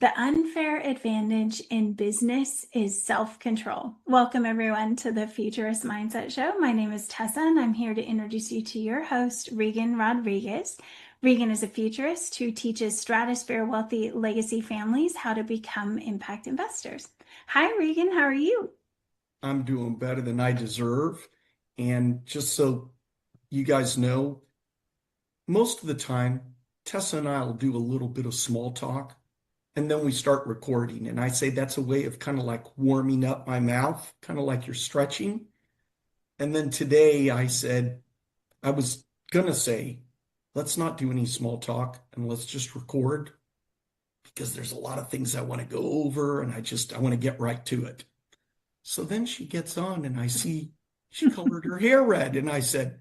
The unfair advantage in business is self-control. Welcome, everyone, to the Futurist Mindset Show. My name is Tessa, and I'm here to introduce you to your host, Reagan Rodriguez. Reagan is a futurist who teaches stratosphere wealthy legacy families how to become impact investors. Hi, Reagan. How are you? I'm doing better than I deserve. And just so you guys know, most of the time, Tessa and I will do a little bit of small talk and then we start recording. And I say that's a way of kind of like warming up my mouth, kind of like you're stretching. And then today I said, I was going to say, let's not do any small talk and let's just record because there's a lot of things I want to go over and I want to get right to it. So then she gets on and I see she colored her hair red. And I said,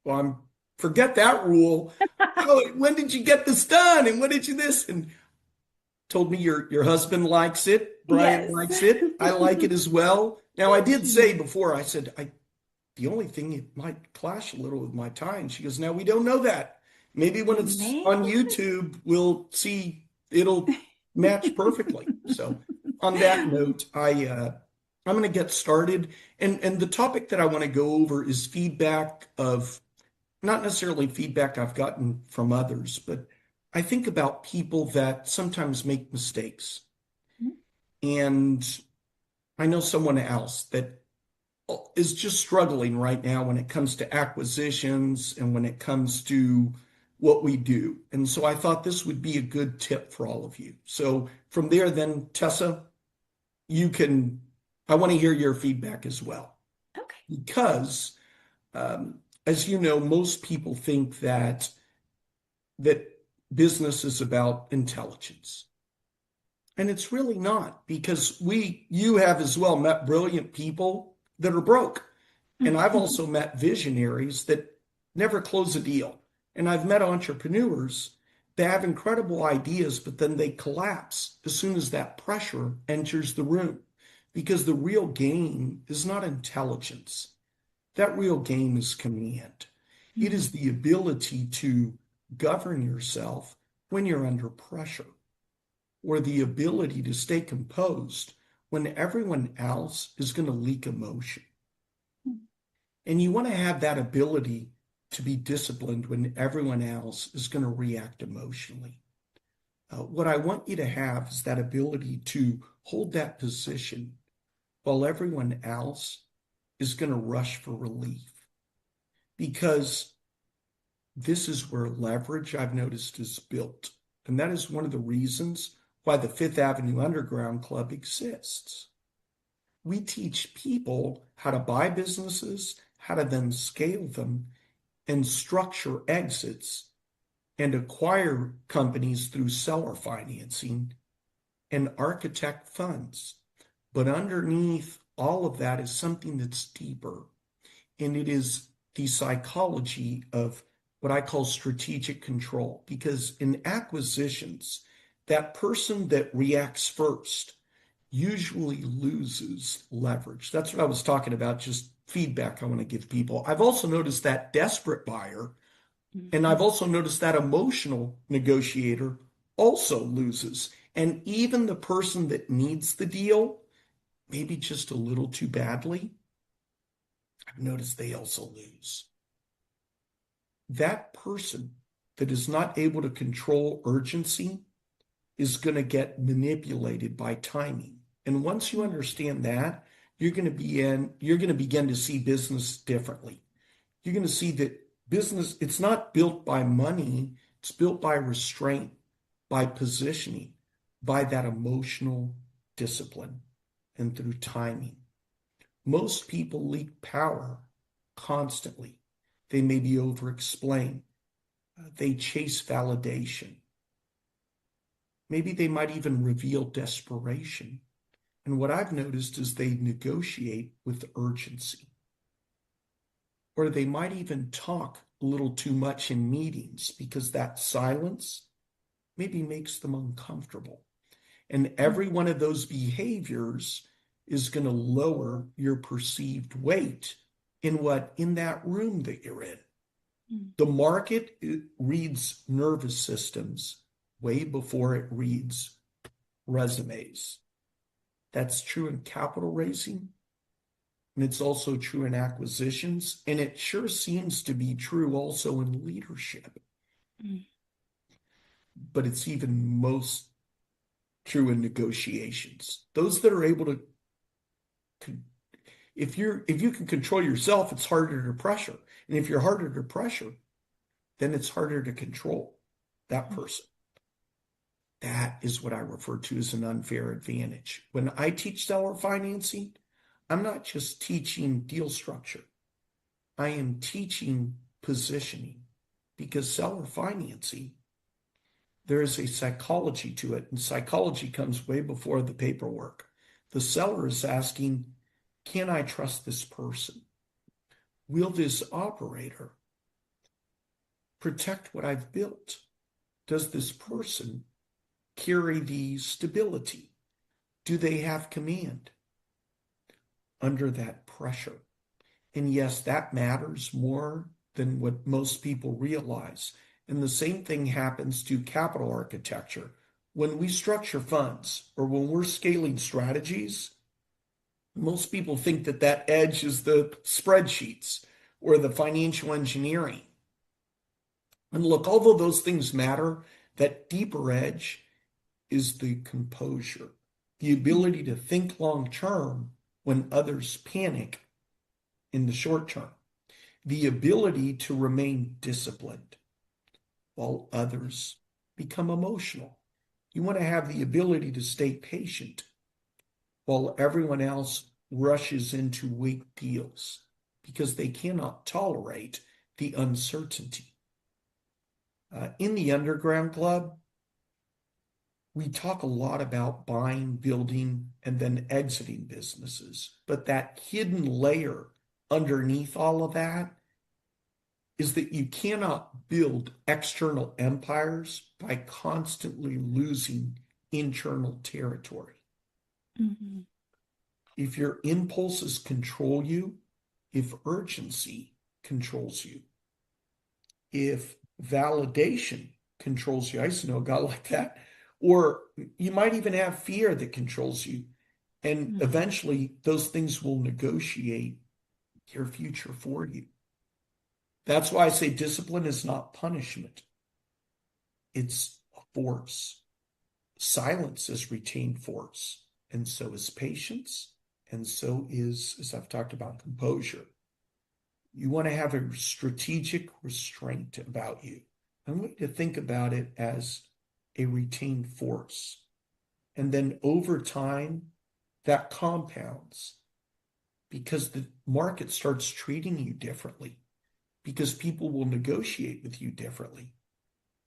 well, forget that rule. When did you get this done? And what did you this? And told me your husband likes it. Brian Yes. likes it. I like it as well. Now, I did say before, I said, the only thing it might clash a little with my tie. And she goes, now we don't know that. Maybe when it's Man. on YouTube, we'll see it'll match perfectly. So on that note, I'm going to get started. And the topic that I want to go over is feedback of not necessarily feedback I've gotten from others, but I think about people that sometimes make mistakes. And I know someone else that is just struggling right now when it comes to acquisitions and when it comes to what we do. And so I thought this would be a good tip for all of you. So from there, then, Tessa, I want to hear your feedback as well. Okay. Because, as you know, most people think that business is about intelligence. And it's really not, because you have as well met brilliant people that are broke. And I've also met visionaries that never close a deal. And I've met entrepreneurs that have incredible ideas, but then they collapse as soon as that pressure enters the room. Because the real game is not intelligence. That real game is command. It is the ability to govern yourself when you're under pressure, or the ability to stay composed when everyone else is going to leak emotion. And you want to have that ability to be disciplined when everyone else is going to react emotionally. What I want you to have is that ability to hold that position while everyone else is going to rush for relief. Because this is where leverage, I've noticed, is built. And that is one of the reasons why the Ave Underground Club exists. We teach people how to buy businesses, how to then scale them, and structure exits and acquire companies through seller financing and architect funds. But underneath all of that is something that's deeper. And it is the psychology of what I call strategic control. Because in acquisitions, that person that reacts first usually loses leverage. That's what I was talking about, just feedback I want to give people. I've also noticed that desperate buyer, and I've also noticed that emotional negotiator also loses. And even the person that needs the deal, maybe just a little too badly, I've noticed they also lose. That person that is not able to control urgency is going to get manipulated by timing. And once you understand that, you're going to begin to see business differently. You're going to see that business, it's not built by money, it's built by restraint, by positioning, by that emotional discipline, and through timing. Most people leak power constantly. They maybe over-explain. They chase validation. Maybe they might even reveal desperation. And what I've noticed is they negotiate with urgency. Or they might even talk a little too much in meetings because that silence maybe makes them uncomfortable. And every one of those behaviors is going to lower your perceived weight in that room that you're in. The market reads nervous systems way before it reads resumes. That's true in capital raising, and it's also true in acquisitions, and it sure seems to be true also in leadership. Mm. But it's even most true in negotiations. Those that are able to, if you can control yourself, it's harder to pressure. And if you're harder to pressure, then it's harder to control that person. That is what I refer to as an unfair advantage. When I teach seller financing, I'm not just teaching deal structure. I am teaching positioning, because seller financing, there is a psychology to it, and psychology comes way before the paperwork. The seller is asking, can I trust this person? Will this operator protect what I've built? Does this person carry the stability? Do they have command under that pressure? And yes, that matters more than what most people realize. And the same thing happens to capital architecture. When we structure funds or when we're scaling strategies, most people think that that edge is the spreadsheets or the financial engineering. And look, although those things matter, that deeper edge is the composure, the ability to think long term when others panic in the short term, the ability to remain disciplined while others become emotional. You want to have the ability to stay patient while everyone else rushes into weak deals because they cannot tolerate the uncertainty. In the Underground Club, we talk a lot about buying, building, and then exiting businesses. But that hidden layer underneath all of that is that you cannot build external empires by constantly losing internal territory. Mm-hmm. If your impulses control you, if urgency controls you, if validation controls you, I used to know a guy like that, or you might even have fear that controls you. And Mm-hmm. eventually those things will negotiate your future for you. That's why I say discipline is not punishment. It's a force. Silence is retained force, and so is patience, and so is, as I've talked about, composure. You want to have a strategic restraint about you. I want you to think about it as a retained force. And then over time, that compounds because the market starts treating you differently, because people will negotiate with you differently,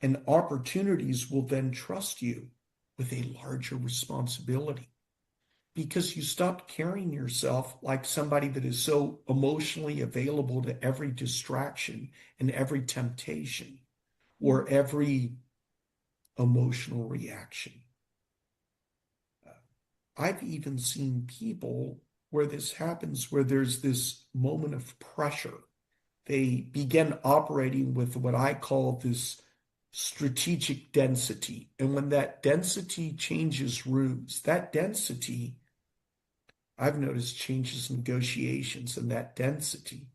and opportunities will then trust you with a larger responsibility because you stop carrying yourself like somebody that is so emotionally available to every distraction and every temptation or every emotional reaction. I've even seen people where this happens, where there's this moment of pressure. They begin operating with what I call this strategic density. And when that density changes rooms, that density, I've noticed, changes negotiations, and that density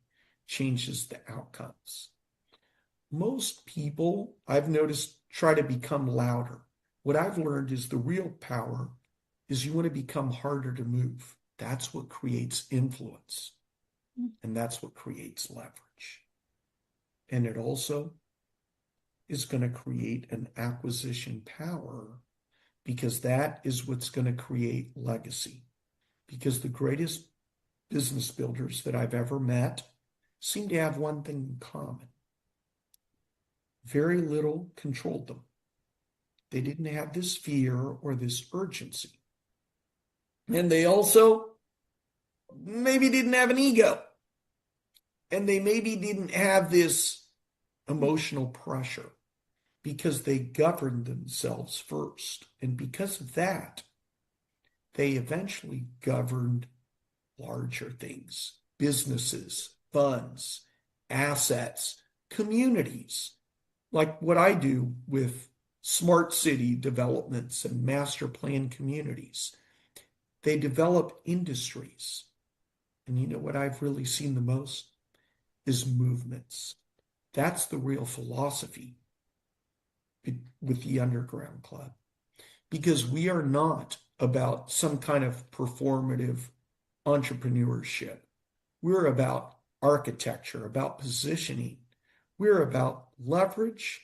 changes the outcomes. Most people, I've noticed, try to become louder. What I've learned is the real power is you want to become harder to move. That's what creates influence, and that's what creates leverage. And it also is going to create an acquisition power because that is what's going to create legacy. Because the greatest business builders that I've ever met seem to have one thing in common. Very little controlled them. They didn't have this fear or this urgency. And they also maybe didn't have an ego. And they maybe didn't have this emotional pressure because they governed themselves first. And because of that, they eventually governed larger things, businesses, funds, assets, communities, like what I do with smart city developments and master plan communities. They develop industries. And you know what I've really seen the most is movements. That's the real philosophy with the Underground Club, because we are not about some kind of performative entrepreneurship. We're about architecture, about positioning. We're about leverage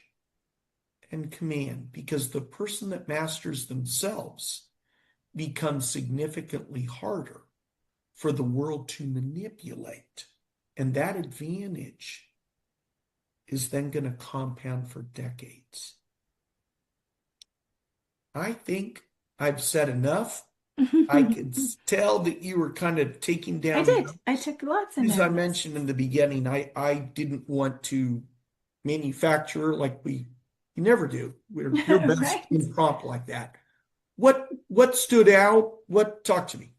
and command, because the person that masters themselves becomes significantly harder for the world to manipulate. And that advantage is then going to compound for decades. I think I've said enough. I could tell that you were kind of taking I down did. I notes. took lots of As I notes. mentioned in the beginning, I didn't want to manufacture like you never do. You're best Right. impromptu like that. What stood out? Talk to me.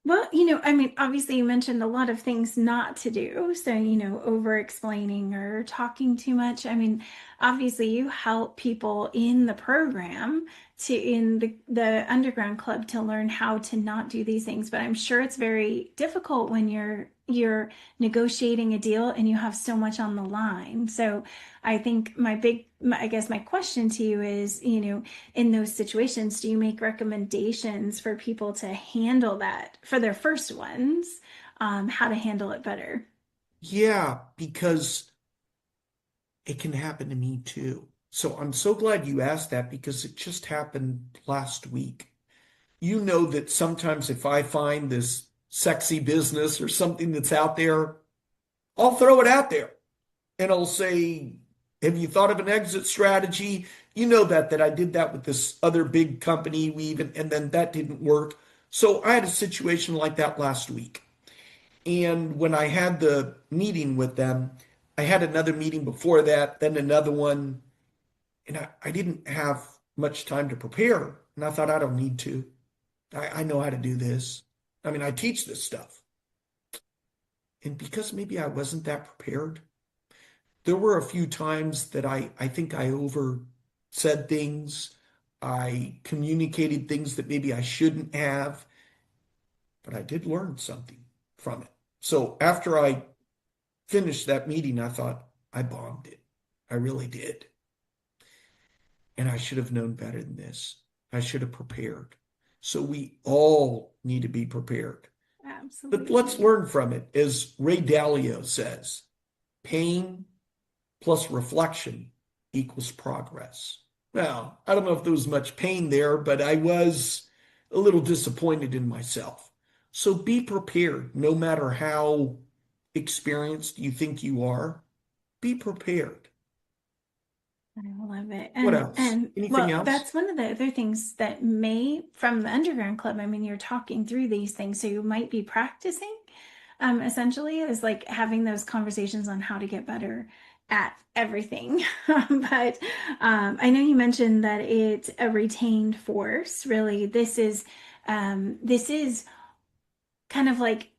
Well, I mean, obviously you mentioned a lot of things not to do. So, over explaining or talking too much. I mean, obviously you help people in the program in the underground club to learn how to not do these things. But I'm sure it's very difficult when you're negotiating a deal and you have so much on the line. So I think I guess my question to you is, in those situations, do you make recommendations for people to handle that for their first ones, how to handle it better? Yeah, because it can happen to me too. So I'm so glad you asked that, because it just happened last week. You know that sometimes if I find this sexy business or something that's out there, I'll throw it out there and I'll say, have you thought of an exit strategy? You know that I did that with this other big company. And then that didn't work. So I had a situation like that last week. And when I had the meeting with them, I had another meeting before that, then another one, and I didn't have much time to prepare. And I thought, I don't need to. I know how to do this. I mean, I teach this stuff. And because maybe I wasn't that prepared, there were a few times that I think I over said things. I communicated things that maybe I shouldn't have, but I did learn something from it. So after I finished that meeting, I thought, I bombed it. I really did. And I should have known better than this. I should have prepared. So we all need to be prepared. But let's Absolutely. learn from it. As Ray Dalio says, pain plus reflection equals progress. Well, I don't know if there was much pain there, but I was a little disappointed in myself. So be prepared, no matter how experienced you think you are. Be prepared. I love it. What And else? and Anything well, else? that's one of the other things that may from the underground club. I mean, you're talking through these things, so you might be practicing, essentially, is like having those conversations on how to get better at everything. But I know you mentioned that it's a retained force. Really, this is kind of like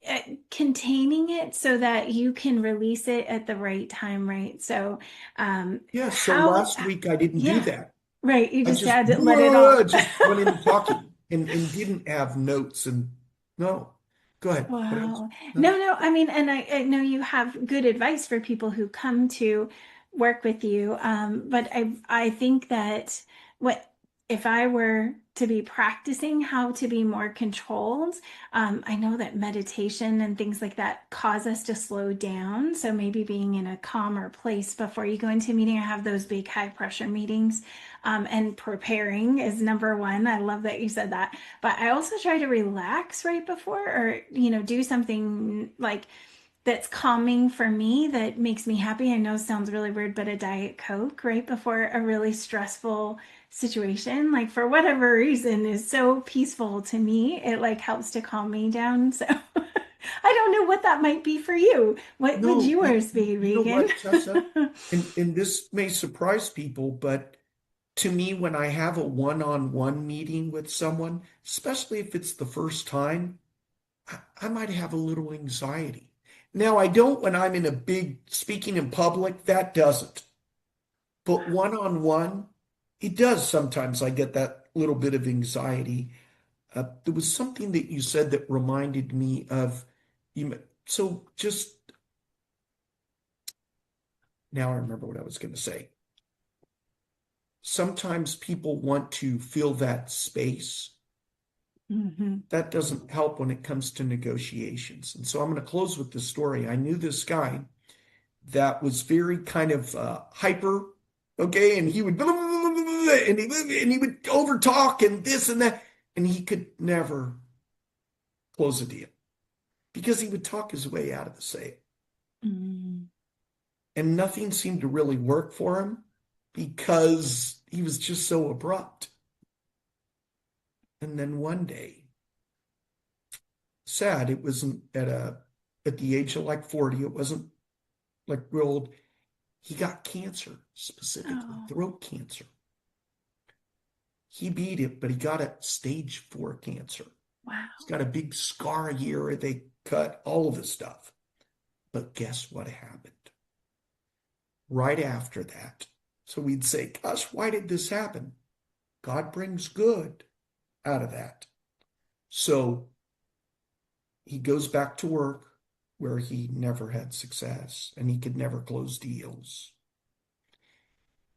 uh, containing it so that you can release it at the right time, right? So, Yeah, so how, last week I didn't do yeah, that. right. You I just just had to let it all. just went into talking and didn't have notes and no. Go ahead. What else? Wow. No. No, no. I mean, and I know you have good advice for people who come to work with you. But I think that what if I were to be practicing how to be more controlled, I know that meditation and things like that cause us to slow down. So maybe being in a calmer place before you go into a meeting or have those big high pressure meetings, and preparing is number one. I love that you said that. But I also try to relax right before or, do something like that's calming for me that makes me happy. I know it sounds really weird, but a Diet Coke right before a really stressful situation, like for whatever reason, is so peaceful to me. It like helps to calm me down. So I don't know what that might be for you. What would No, yours be, you know Regan? what, Tessa? And this may surprise people, but to me, when I have a one-on-one meeting with someone, especially if it's the first time, I might have a little anxiety. Now, I don't when I'm in a big speaking in public, that doesn't. But one-on-one, It does sometimes. I get that little bit of anxiety. There was something that you said that reminded me of you. So just now I remember what I was going to say. Sometimes people want to fill that space. Hmm. That doesn't help when it comes to negotiations. And so I'm going to close with this story. I knew this guy that was very kind of hyper, okay, and he would and he would overtalk and this and that, and he could never close a deal because he would talk his way out of the sale, Mm. and nothing seemed to really work for him because he was just so abrupt. And then one day, sad, it wasn't at the age of like 40, it wasn't like real old. He got cancer, specifically Oh, throat cancer. He beat it, but he got a stage 4 cancer. wow. He's got a big scar here. They cut all of his stuff. But guess what happened? Right after that. So we'd say, gosh, why did this happen? God brings good out of that. So he goes back to work where he never had success and he could never close deals.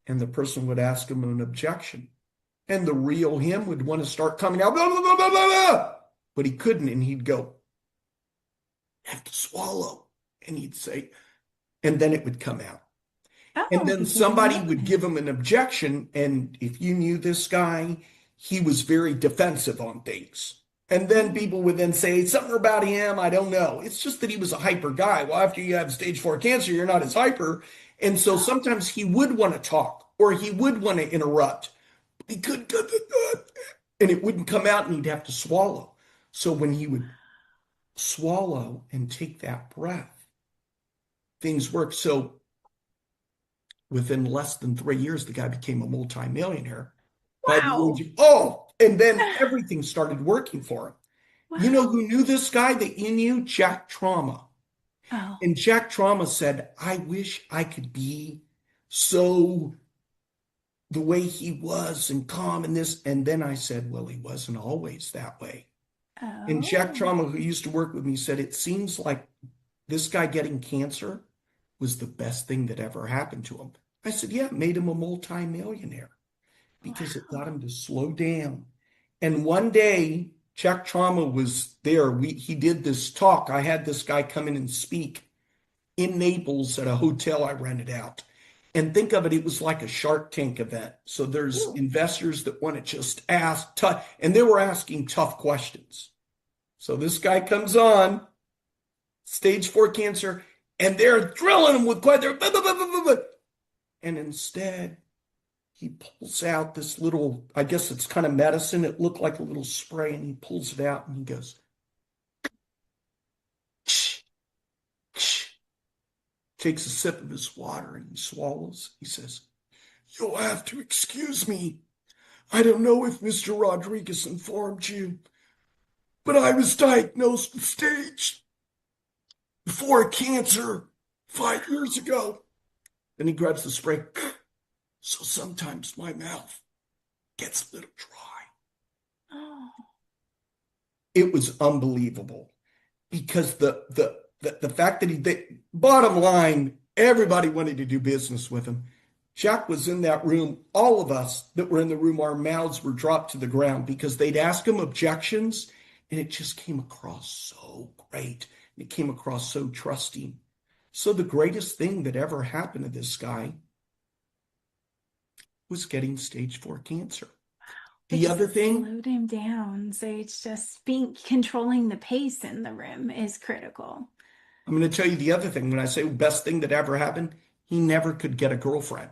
And the person would ask him an objection. And the real him would want to start coming out, blah, blah, blah, blah, blah, blah. But he couldn't. And he'd go, have to swallow. And he'd say, and then it would come out. And Oh, then because he somebody knew would him. give him an objection. And if you knew this guy, he was very defensive on things. And then Oh, people would then say something about him. I don't know. It's just that he was a hyper guy. Well, after you have stage 4 cancer, you're not as hyper. And so oh, sometimes he would want to talk or he would want to interrupt. He could, and it wouldn't come out and he'd have to swallow. So when he would swallow and take that breath, things work. So within less than 3 years, the guy became a multimillionaire by the age wow. of, oh, and then everything started working for him. You know Wow. who knew this guy that you knew? Jack Trauma. Oh, And Jack Trauma said, I wish I could be so the way he was and calm and this. And then I said, well, he wasn't always that way. And Jack oh, Trauma, who used to work with me, said, it seems like this guy getting cancer was the best thing that ever happened to him. I said, yeah, it made him a multimillionaire because it got wow. him to slow down. And one day, Jack Trauma was there. He did this talk. I had this guy come in and speak in Naples at a hotel I rented out. And think of it, it was like a Shark Tank event. So there's Ooh. investors that want to just ask tough, and they were asking tough questions. So this guy comes on, stage 4 cancer, and they're drilling him with questions. And instead, he pulls out this little, I guess it's kind of medicine. It looked like a little spray, and he pulls it out and he goes, takes a sip of his water and he swallows. He says, you'll have to excuse me. I don't know if Mr. Rodriguez informed you, but I was diagnosed with stage 4 cancer 5 years ago. Then he grabs the spray. So sometimes my mouth gets a little dry. Oh, It was unbelievable because the fact that bottom line, everybody wanted to do business with him. Jack was in that room. All of us that were in the room, our mouths were dropped to the ground because they'd ask him objections, and it just came across so great. It came across so trusting. So the greatest thing that ever happened to this guy was getting stage 4 cancer. it The just other thing, slowed him down. So it's just being controlling the pace in the room is critical. I'm going to tell you the other thing. When I say best thing that ever happened, he never could get a girlfriend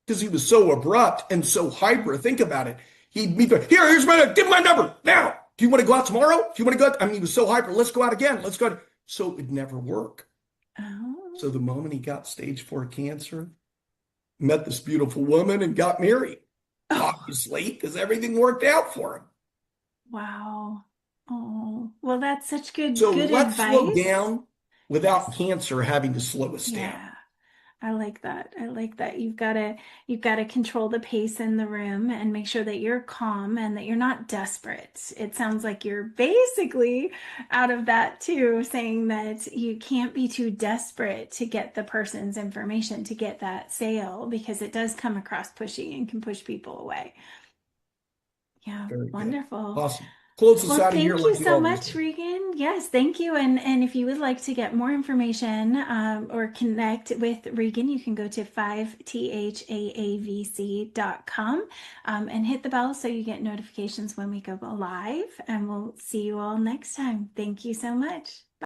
because he was so abrupt and so hyper. Think about it. He'd be there, here's give my number now. Do you want to go out tomorrow? Do you want to go out? I mean, he was so hyper. Let's go out again. Let's go out. So it would never work. Oh, So the moment he got stage 4 cancer, met this beautiful woman and got married, oh, obviously, because everything worked out for him. wow. Oh, well, that's such good So good let's slow advice. down without Yes. cancer having to slow us down. Yeah. I like that. I like that. You've got to control the pace in the room and make sure that you're calm and that you're not desperate. It sounds like you're basically out of that too, saying that you can't be too desperate to get the person's information to get that sale because it does come across pushy and can push people away. Yeah, Very good. wonderful. Awesome. Close us Well, out of here thank you like you so always much, do. Regan. Yes, thank you. And if you would like to get more information or connect with Regan, you can go to 5THAAVC.com and hit the bell so you get notifications when we go live. And we'll see you all next time. Thank you so much.